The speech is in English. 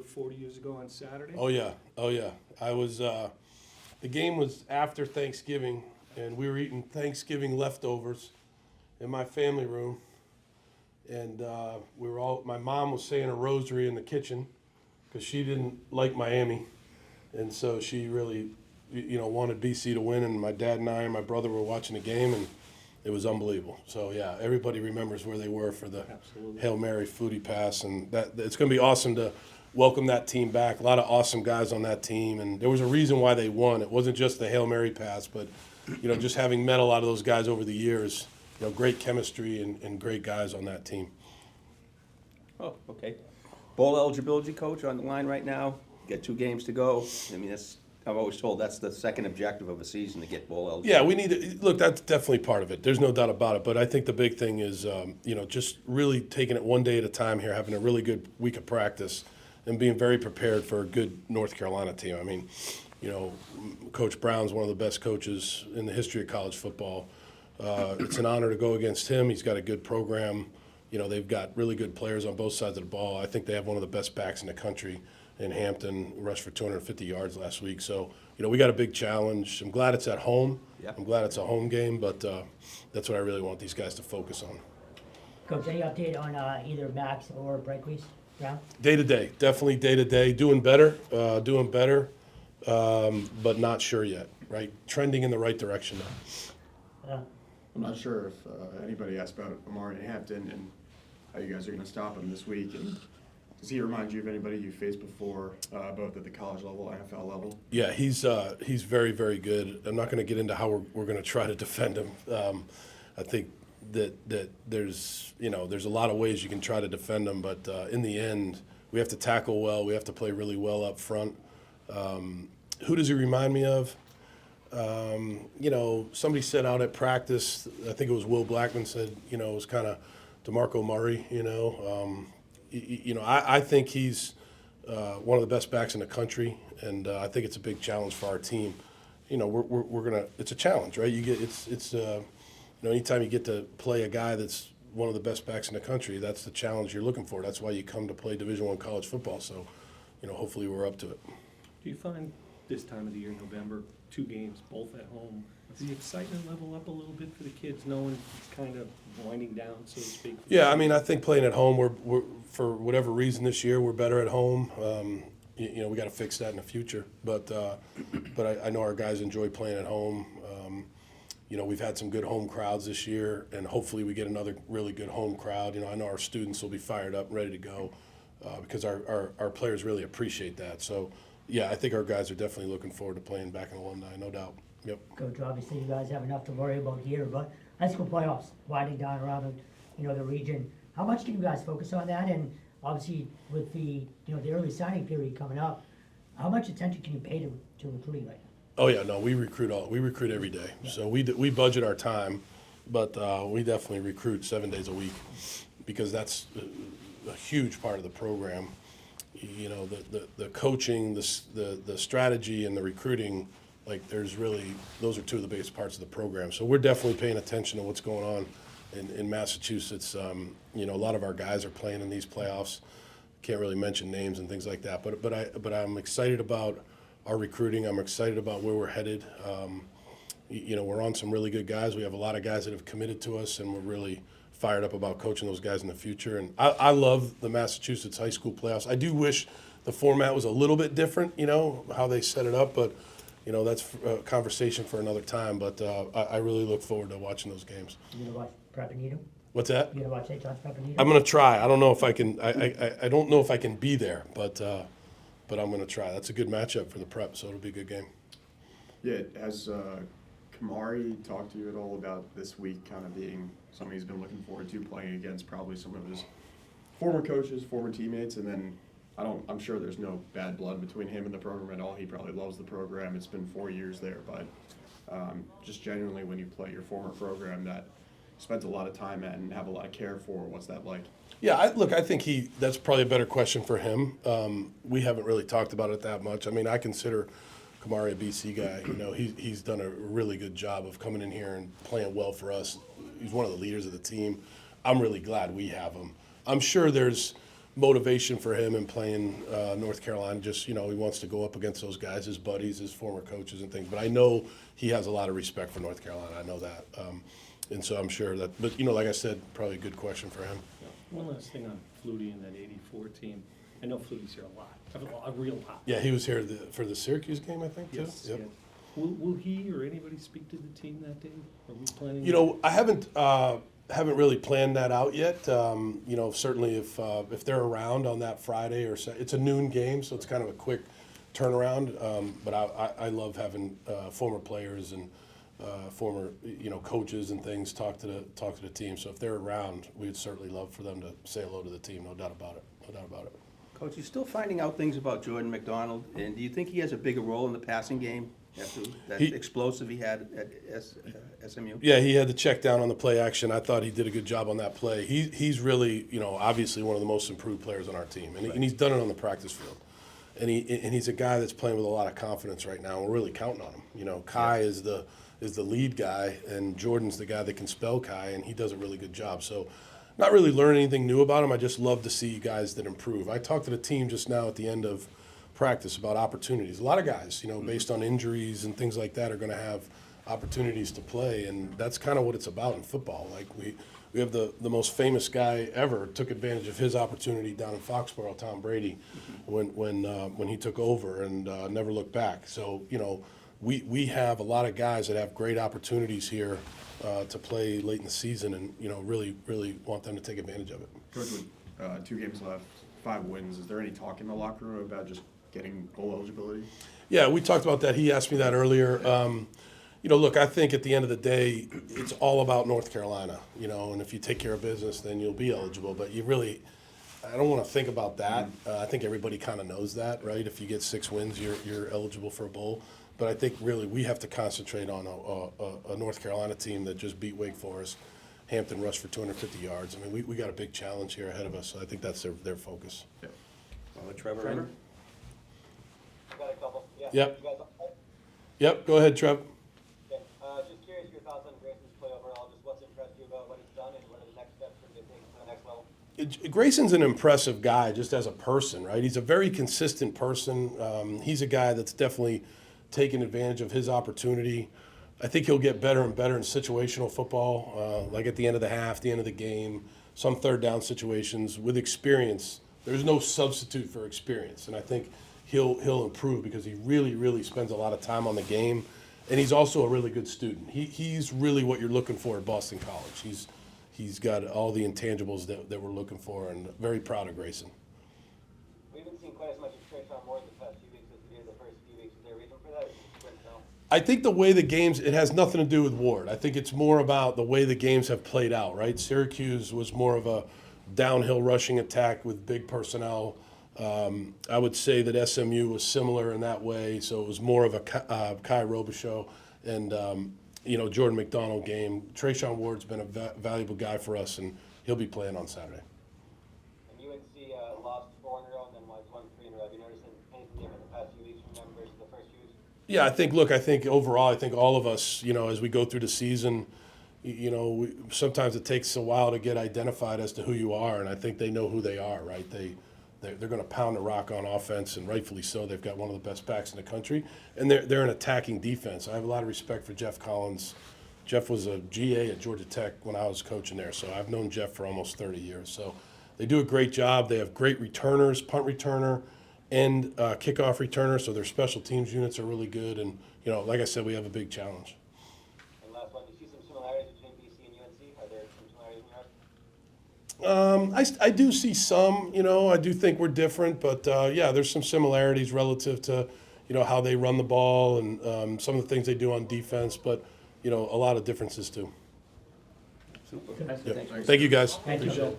40 years ago on Saturday? Oh yeah. I was. The game was after Thanksgiving, and we were eating Thanksgiving leftovers in my family room, and we were all. My mom was saying a rosary in the kitchen because she didn't like Miami, and so she really, wanted BC to win. And my dad and I and my brother were watching the game, and it was unbelievable. So yeah, everybody remembers where they were for the Absolutely. Hail Mary foodie pass, and that it's going to be awesome to welcome that team back. A lot of awesome guys on that team, and there was a reason why they won. It wasn't just the Hail Mary pass, but just having met a lot of those guys over the years, great chemistry and great guys on that team. Oh, okay. Bowl eligibility coach on the line right now. Got 2 games to go. I mean, I'm always told that's the second objective of a season, to get bowl eligibility. Yeah, we need to look. That's definitely part of it. There's no doubt about it. But I think the big thing is, just really taking it one day at a time here, having a really good week of practice, and being very prepared for a good North Carolina team. I mean, Coach Brown's one of the best coaches in the history of college football. It's an honor to go against him. He's got a good program. They've got really good players on both sides of the ball. I think they have one of the best backs in the country in Hampton, rushed for 250 yards last week. So, we got a big challenge. I'm glad it's at home. Yeah. I'm glad it's a home game, but that's what I really want these guys to focus on. Coach, any update on either Max or Breakleys, Brown? Day to day, definitely day to day. Doing better, but not sure yet, right? Trending in the right direction now. I'm not sure if anybody asked about Kamari Hampton and how you guys are going to stop him this week. And does he remind you of anybody you faced before, both at the college level, NFL level? Yeah, he's very, very good. I'm not going to get into how we're going to try to defend him. I think that there's a lot of ways you can try to defend him, but in the end, we have to tackle well. We have to play really well up front. Who does he remind me of? Somebody said out at practice, I think it was Will Blackman said, it was kind of DeMarco Murray, I think he's one of the best backs in the country, and I think it's a big challenge for our team. We're gonna. It's a challenge, right? Anytime you get to play a guy that's one of the best backs in the country, that's the challenge you're looking for. That's why you come to play Division I college football. So, hopefully we're up to it. Do you find this time of the year, November, 2 games, both at home, does the excitement level up a little bit for the kids, knowing it's kind of winding down, so to speak? Yeah, I think playing at home, we're for whatever reason this year we're better at home. We got to fix that in the future. But I know our guys enjoy playing at home. We've had some good home crowds this year, and hopefully we get another really good home crowd. I know our students will be fired up, ready to go, because our players really appreciate that. So, yeah, I think our guys are definitely looking forward to playing back in Alumni, no doubt. Yep. Coach, obviously you guys have enough to worry about here, but high school playoffs winding down around the region. How much can you guys focus on that? And obviously with the the early signing period coming up, how much attention can you pay to recruiting right now? Oh yeah, no, we recruit every day. Yeah. So we budget our time, but we definitely recruit 7 days a week because that's a huge part of the program. The coaching, the strategy, and the recruiting, those are 2 of the biggest parts of the program. So we're definitely paying attention to what's going on in Massachusetts. A lot of our guys are playing in these playoffs. Can't really mention names and things like that, but I'm excited about our recruiting. I'm excited about where we're headed. We're on some really good guys. We have a lot of guys that have committed to us, and we're really fired up about coaching those guys in the future. And I love the Massachusetts high school playoffs. I do wish the format was a little bit different, how they set it up, but that's a conversation for another time. But I really look forward to watching those games. You gonna watch Prep and Needham? What's that? You gonna watch St. John's Prep and Needham? I'm gonna try. I don't know if I can. I don't know if I can be there, but I'm gonna try. That's a good matchup for the prep, so it'll be a good game. Yeah, has Kamari talked to you at all about this week kind of being something he's been looking forward to, playing against probably some of his former coaches, former teammates, and then I'm sure there's no bad blood between him and the program at all. He probably loves the program. It's been 4 years there, but just genuinely when you play your former program that you spent a lot of time at and have a lot of care for, what's that like? Yeah, I think that's probably a better question for him. We haven't really talked about it that much. I consider Kamari a BC guy. He's done a really good job of coming in here and playing well for us. He's one of the leaders of the team. I'm really glad we have him. I'm sure there's motivation for him in playing North Carolina. Just, he wants to go up against those guys, his buddies, his former coaches and things. But I know he has a lot of respect for North Carolina. I know that. And so I'm sure that, but, like I said, probably a good question for him. One last thing on Flutie and that '84 team. I know Flutie's here a real lot. Yeah, he was here for the Syracuse game, I think, too. Yes, Yep. yes. Will he or anybody speak to the team that day? Are we planning? I haven't really planned that out yet. Certainly if they're around on that Friday it's a noon game, so it's kind of a quick turnaround. But I love having former players and former coaches and things talk to the team. So if they're around, we'd certainly love for them to say hello to the team. No doubt about it. Coach, you still finding out things about Jordan McDonald, and do you think he has a bigger role in the passing game after that explosive he had at SMU? Yeah, he had to check down on the play action. I thought he did a good job on that play. He's really, obviously one of the most improved players on our team, and he's done it on the practice field. And he's a guy that's playing with a lot of confidence right now. We're really counting on him. Kai is the lead guy, and Jordan's the guy that can spell Kai, and he does a really good job. So, not really learning anything new about him. I just love to see guys that improve. I talked to the team just now at the end of practice about opportunities. A lot of guys, based on injuries and things like that, are going to have opportunities to play, and that's kind of what it's about in football. Like we have the most famous guy ever took advantage of his opportunity down in Foxborough, Tom Brady, when he took over and never looked back. So we have a lot of guys that have great opportunities here to play late in the season, and really want them to take advantage of it. Coach, with 2 games left, 5 wins, is there any talk in the locker room about just getting bowl eligibility? Yeah, we talked about that. He asked me that earlier. Look, I think at the end of the day, it's all about North Carolina, and if you take care of business, then you'll be eligible. But I don't want to think about that. I think everybody kind of knows that, right? If you get 6 wins, you're eligible for a bowl. But I think really we have to concentrate on a North Carolina team that just beat Wake Forest. Hampton rushed for 250 yards. I mean, we got a big challenge here ahead of us, so I think that's their focus. Yep. Trevor? I got a couple. Yeah. Yep. You guys all right? Yep, go ahead, Trev. Okay. Just curious your thoughts on Grayson's play overall. Just what's impressed you about what he's done and what are the next steps for him to take to the next level? Grayson's an impressive guy just as a person, right? He's a very consistent person. He's a guy that's definitely taking advantage of his opportunity. I think he'll get better and better in situational football, like at the end of the half, the end of the game, some third down situations. With experience, there's no substitute for experience, and I think he'll improve because he really spends a lot of time on the game, and he's also a really good student. He's really what you're looking for at Boston College. He's got all the intangibles that we're looking for, and very proud of Grayson. We haven't seen quite as much of Grayson Ward the past few weeks as we did the first few weeks. Is there a reason for that? Or just wouldn't know? I think the way the games, it has nothing to do with Ward. I think it's more about the way the games have played out, right? Syracuse was more of a downhill rushing attack with big personnel. I would say that SMU was similar in that way, so it was more of a Kai Robichaux and Jordan McDonald game. Trayshawn Ward's been a valuable guy for us, and he'll be playing on Saturday. And UNC lost 4 in a row and then won 3 in a row. Have you noticed anything different the past few weeks from them versus the first few weeks? Yeah, I think overall, I think all of us, as we go through the season, sometimes it takes a while to get identified as to who you are, and I think they know who they are, right? They're going to pound the rock on offense, and rightfully so. They've got one of the best backs in the country, and they're an attacking defense. I have a lot of respect for Jeff Collins. Jeff was a GA at Georgia Tech when I was coaching there, so I've known Jeff for almost 30 years. So they do a great job. They have great returners, punt returner, and kickoff returner, so their special teams units are really good. And, like I said, we have a big challenge. And last one, do you see some similarities between BC and UNC? Are there some similarities in your eyes? I do see some, I do think we're different, but yeah, there's some similarities relative to, how they run the ball and some of the things they do on defense, but, a lot of differences too. Super. Yep. Thank you, guys. Thank you. Appreciate it.